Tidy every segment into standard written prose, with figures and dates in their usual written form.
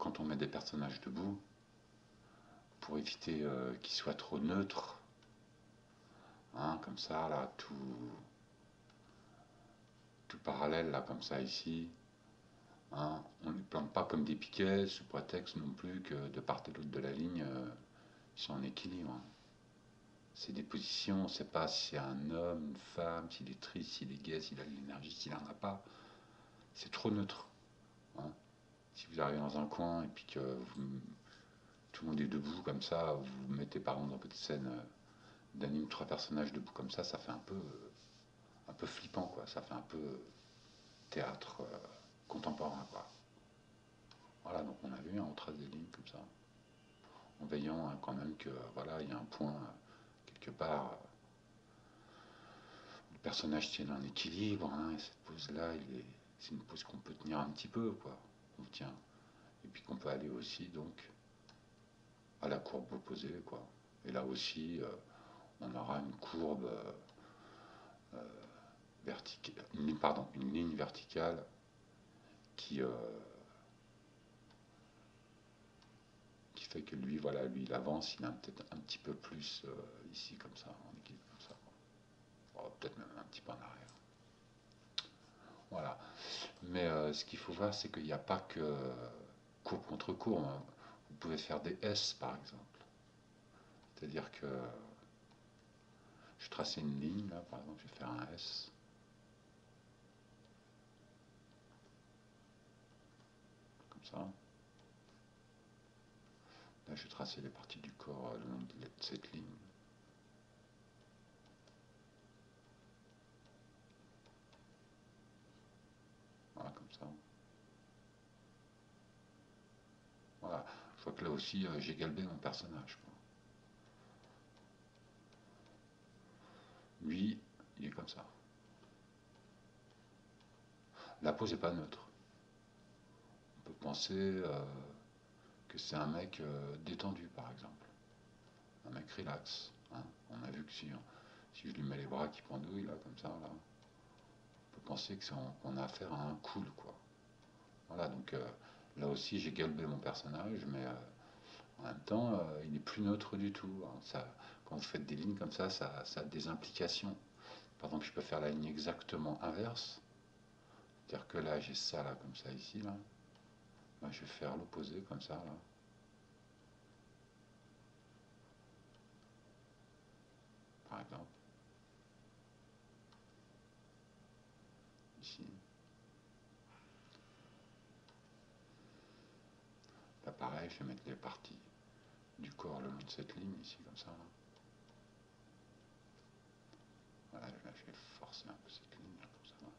quand on met des personnages debout, pour éviter qu'ils soient trop neutres, hein, comme ça, là, tout parallèle, là, comme ça, ici, hein, on ne les plante pas comme des piquets, sous prétexte non plus que de part et d'autre de la ligne, ils sont en équilibre. Hein. C'est des positions, on ne sait pas si c'est un homme, une femme, s'il est triste, s'il est gai, s'il a de l'énergie, s'il n'en a pas. C'est trop neutre. Hein. Si vous arrivez dans un coin et puis que tout le monde est debout comme ça, vous vous mettez par exemple dans votre scène d'anime trois personnages debout comme ça fait un peu flippant, quoi. Ça fait un peu théâtre contemporain, quoi. Voilà, donc on a vu, hein, on trace des lignes comme ça, en veillant hein, quand même que voilà, il y a un point quelque part. Le personnage tient un équilibre, hein, et cette pose-là, c'est une pose qu'on peut tenir un petit peu, quoi. On tient. Et puis qu'on peut aller aussi, donc, à la courbe opposée, quoi. Et là aussi, on aura une courbe verticale, pardon, une ligne verticale qui fait que lui, voilà, lui, il avance, il a peut-être un petit peu plus ici, comme ça, en équilibre, comme ça. Oh, peut-être même un petit peu en arrière. Voilà. Mais ce qu'il faut voir, c'est qu'il n'y a pas que courbe contre courbe. Hein. Vous pouvez faire des S, par exemple. C'est-à-dire que je trace une ligne, là, par exemple, je vais faire un S. Comme ça. Là, je vais tracer les parties du corps le long de cette ligne. Voilà, comme ça. Voilà. Je vois que là aussi, j'ai galbé mon personnage. Quoi. Lui, il est comme ça. La pose n'est pas neutre. On peut penser que c'est un mec détendu, par exemple. Un mec relax. Hein. On a vu que si je lui mets les bras qui pendouillent, là, comme ça, là, on peut penser qu'on a affaire à un cool, quoi. Voilà, donc là aussi, j'ai galbé mon personnage, mais en même temps, il n'est plus neutre du tout. Hein. Ça, quand vous faites des lignes comme ça a des implications. Par exemple, je peux faire la ligne exactement inverse. C'est-à-dire que là, j'ai ça, là, comme ça, ici, là. Bah, je vais faire l'opposé, comme ça, là. Par exemple, ici. Là, pareil, je vais mettre les parties du corps le long de cette ligne, ici, comme ça, là. Voilà, là, je vais forcer un peu cette ligne, là, comme ça. Là.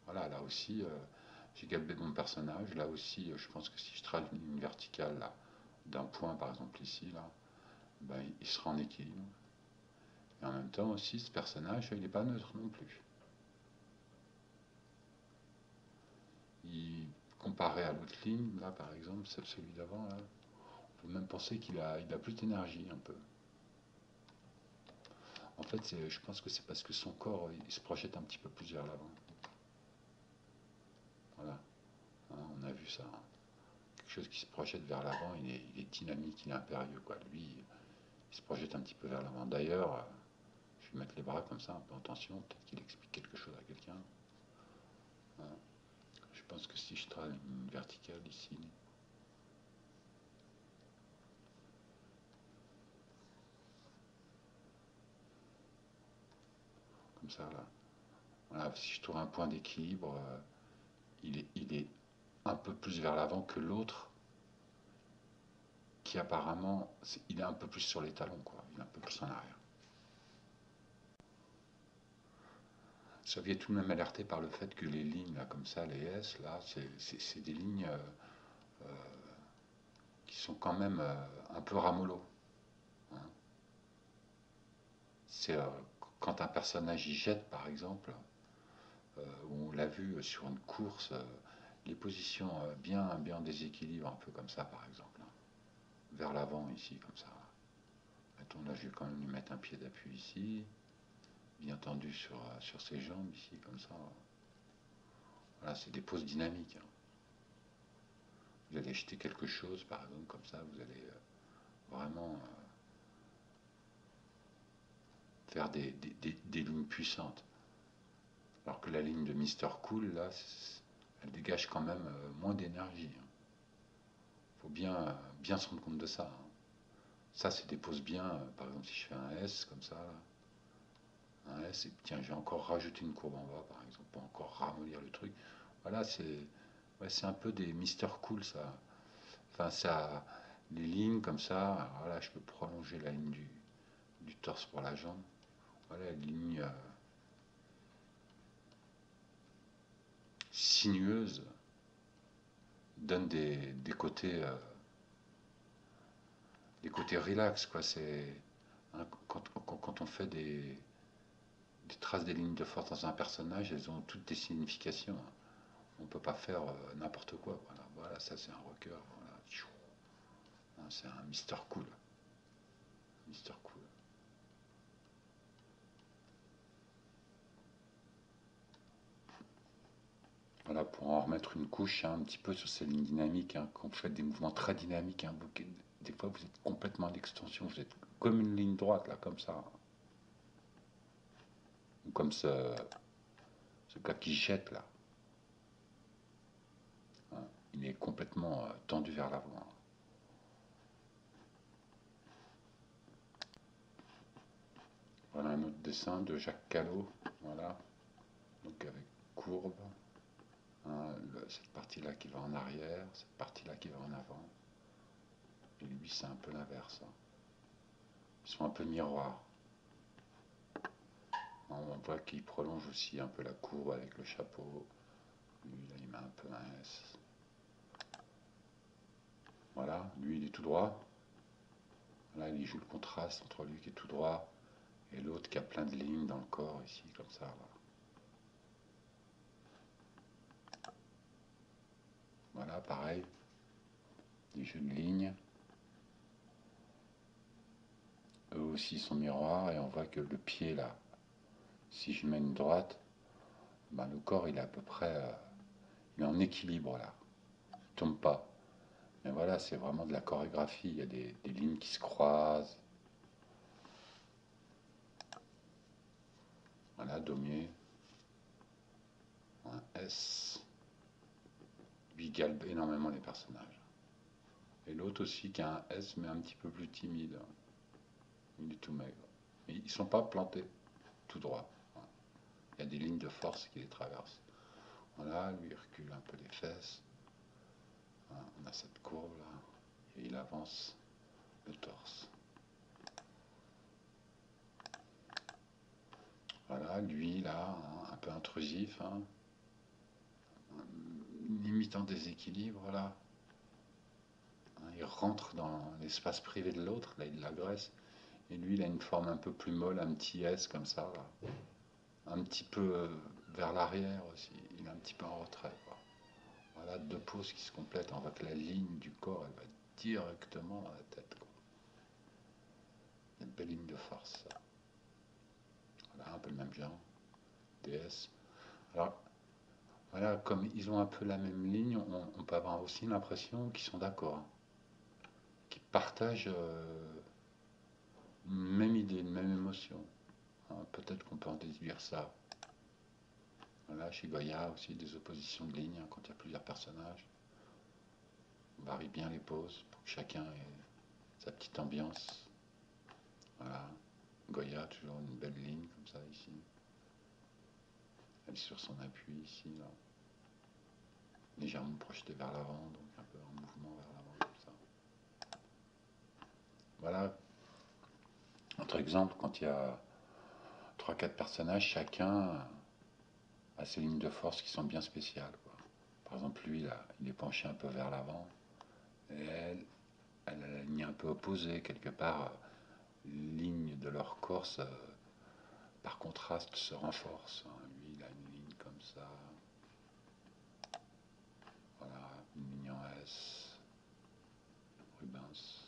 Voilà, là aussi, j'ai galbé mon personnage. Là aussi, je pense que si je trace une ligne verticale, là, d'un point, par exemple, ici, là, ben, il sera en équilibre. Et en même temps aussi, ce personnage, il n'est pas neutre non plus. Comparé à l'autre ligne, là par exemple, celui d'avant, là, on peut même penser il a plus d'énergie un peu. En fait, je pense que c'est parce que son corps il se projette un petit peu plus vers l'avant. Voilà, hein, on a vu ça. Hein. Quelque chose qui se projette vers l'avant, il est dynamique, il est impérieux. Quoi. Lui, il se projette un petit peu vers l'avant. D'ailleurs, je vais mettre les bras comme ça, un peu en tension, peut-être qu'il explique quelque chose à quelqu'un. Hein. Je pense que si je trace une verticale ici, comme ça là, voilà, si je trouve un point d'équilibre, il est un peu plus vers l'avant que l'autre, qui apparemment, il est un peu plus sur les talons, quoi. Il est un peu plus en arrière. Soviet tout de même alerté par le fait que les lignes, là, comme ça, les S, là, c'est des lignes qui sont quand même un peu ramollo. Hein. C'est quand un personnage y jette, par exemple, où on l'a vu sur une course, les positions bien en déséquilibre, un peu comme ça, par exemple. Hein. Vers l'avant, ici, comme ça. Attends, là, je vais quand même lui mettre un pied d'appui ici, bien tendu sur ses jambes, ici, comme ça. Voilà, c'est des poses dynamiques. Hein. Vous allez acheter quelque chose, par exemple, comme ça, vous allez vraiment faire des lignes puissantes. Alors que la ligne de Mister Cool, là, elle dégage quand même moins d'énergie. Il faut bien se rendre compte de ça. Ça, c'est des poses bien. Par exemple, si je fais un S comme ça, là, un S, et tiens, j'ai encore rajouté une courbe en bas, par exemple, pour encore ramollir le truc. Voilà, c'est un peu des Mister Cool, ça. Enfin, ça, les lignes comme ça. Alors voilà, je peux prolonger la ligne du torse pour la jambe. Voilà, les lignes sinueuses donnent des côtés relax, quoi. C'est hein, quand on fait des traces des lignes de force dans un personnage, elles ont toutes des significations. On peut pas faire n'importe quoi. Voilà, ça c'est un rocker. Voilà. C'est un Mister Cool. Mister Cool. Voilà, pour en remettre une couche un petit peu sur ces lignes dynamiques, quand vous faites des mouvements très dynamiques, des fois vous êtes complètement à l'extension, vous êtes comme une ligne droite, là, comme ça. Ou comme ce gars qui jette, là. Hein, il est complètement tendu vers l'avant. Voilà un autre dessin de Jacques Callot. Voilà, donc avec courbe. Hein, cette partie-là qui va en arrière, cette partie-là qui va en avant. Et lui, c'est un peu l'inverse. Ils sont un peu miroirs. On voit qu'il prolonge aussi un peu la courbe avec le chapeau. Lui, là, il met un peu un S. Voilà, lui, il est tout droit. Là, il joue le contraste entre lui qui est tout droit et l'autre qui a plein de lignes dans le corps, ici, comme ça. Voilà, pareil, des jeux de lignes. Eux aussi sont miroirs et on voit que le pied, là, si je mets une droite, ben, le corps, il est à peu près il est en équilibre, là. Il tombe pas. Mais voilà, c'est vraiment de la chorégraphie. Il y a des lignes qui se croisent. Voilà, Daumier, un S. Lui galbe énormément les personnages. Et l'autre aussi qui a un S, mais un petit peu plus timide. Il est tout maigre. Mais ils ne sont pas plantés tout droit. Il y a des lignes de force qui les traversent. Voilà, lui il recule un peu les fesses. Voilà, on a cette courbe là. Et il avance le torse. Voilà, lui là, un peu intrusif, limite en déséquilibre là. Il rentre dans l'espace privé de l'autre, là il l'agresse. Et lui il a une forme un peu plus molle, un petit S comme ça, là. Un petit peu vers l'arrière aussi, il est un petit peu en retrait, quoi. Voilà, deux poses qui se complètent. On voit que la ligne du corps, elle va directement dans la tête, quoi. Une belle ligne de force, ça. Voilà, un peu le même genre. DS. Alors, voilà, comme ils ont un peu la même ligne, on peut avoir aussi l'impression qu'ils sont d'accord, qu'ils partagent une même idée, une même émotion. Peut-être qu'on peut en déduire ça. Voilà, chez Goya aussi, des oppositions de lignes, quand il y a plusieurs personnages. On varie bien les poses pour que chacun ait sa petite ambiance. Voilà, Goya, toujours une belle ligne comme ça ici. Elle est sur son appui ici, là. Légèrement projetée vers l'avant, donc un peu en mouvement vers l'avant comme ça. Voilà, autre exemple, quand il y a trois quatre personnages, chacun a ses lignes de force qui sont bien spéciales, quoi. Par exemple, lui, là, il est penché un peu vers l'avant, et elle a la ligne un peu opposée, quelque part, ligne de leur corps, par contraste, se renforce. Lui, il a une ligne comme ça. Voilà, une ligne en S. Rubens.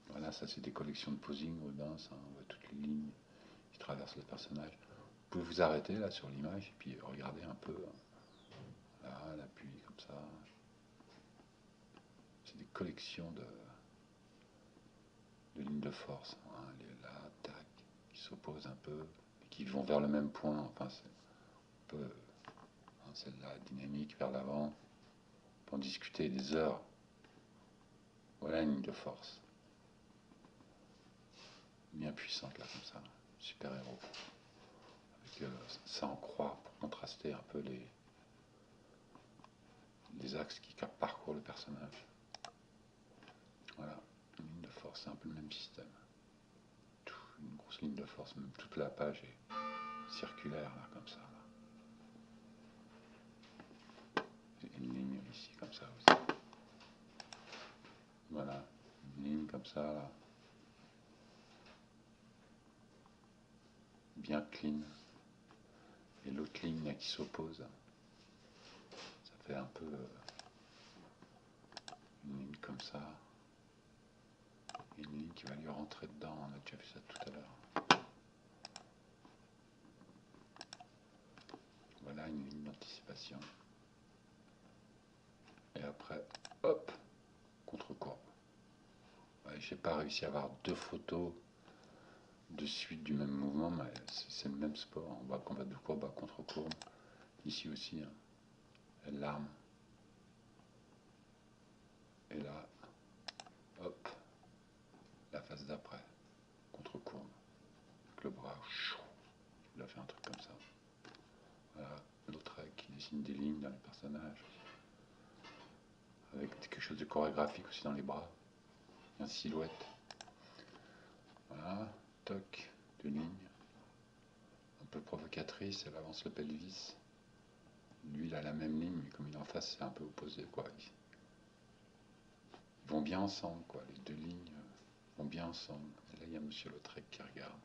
Voilà, ça c'est des collections de posing, Rubens. On voit toutes les lignes qui traversent le personnage. pouvez vous arrêter là sur l'image et puis regarder un peu. Là, l'appui comme ça. C'est des collections de lignes de force. Hein, là, tac, qui s'opposent un peu, et qui vont vers le même point. Enfin, c'est un peu hein, celle-là, dynamique vers l'avant. On peut en discuter des heures. Voilà une ligne de force. Bien puissante là, comme ça. Super héros. Avec ça en croix pour contraster un peu les axes qui parcourent le personnage. Voilà, une ligne de force, c'est un peu le même système. Une grosse ligne de force, même toute la page est circulaire, là, comme ça. Là. Une ligne ici, comme ça aussi. Voilà, une ligne comme ça, là. Bien clean. Et l'autre ligne là, qui s'oppose, ça fait un peu une ligne comme ça. Et une ligne qui va lui rentrer dedans, on a déjà vu ça tout à l'heure. Voilà une ligne d'anticipation. Et après, hop, contre-courbe. Ouais, j'ai pas réussi à avoir deux photos de suite du même mouvement, mais c'est le même sport. On va combattre de courbe à contre-courbe. Ici aussi, hein. L'arme. Et là, hop, la phase d'après, contre-courbe. Avec le bras, il a fait un truc comme ça. Voilà, l'autre qui dessine des lignes dans les personnages. Avec quelque chose de chorégraphique aussi dans les bras. Une silhouette. Voilà, toc, de ligne. Un peu provocatrice, elle avance le pelvis. Lui, il a la même ligne, mais comme il est en face, c'est un peu opposé, quoi. Ils vont bien ensemble, quoi. Les deux lignes vont bien ensemble. Et là, il y a Monsieur Lautrec qui regarde.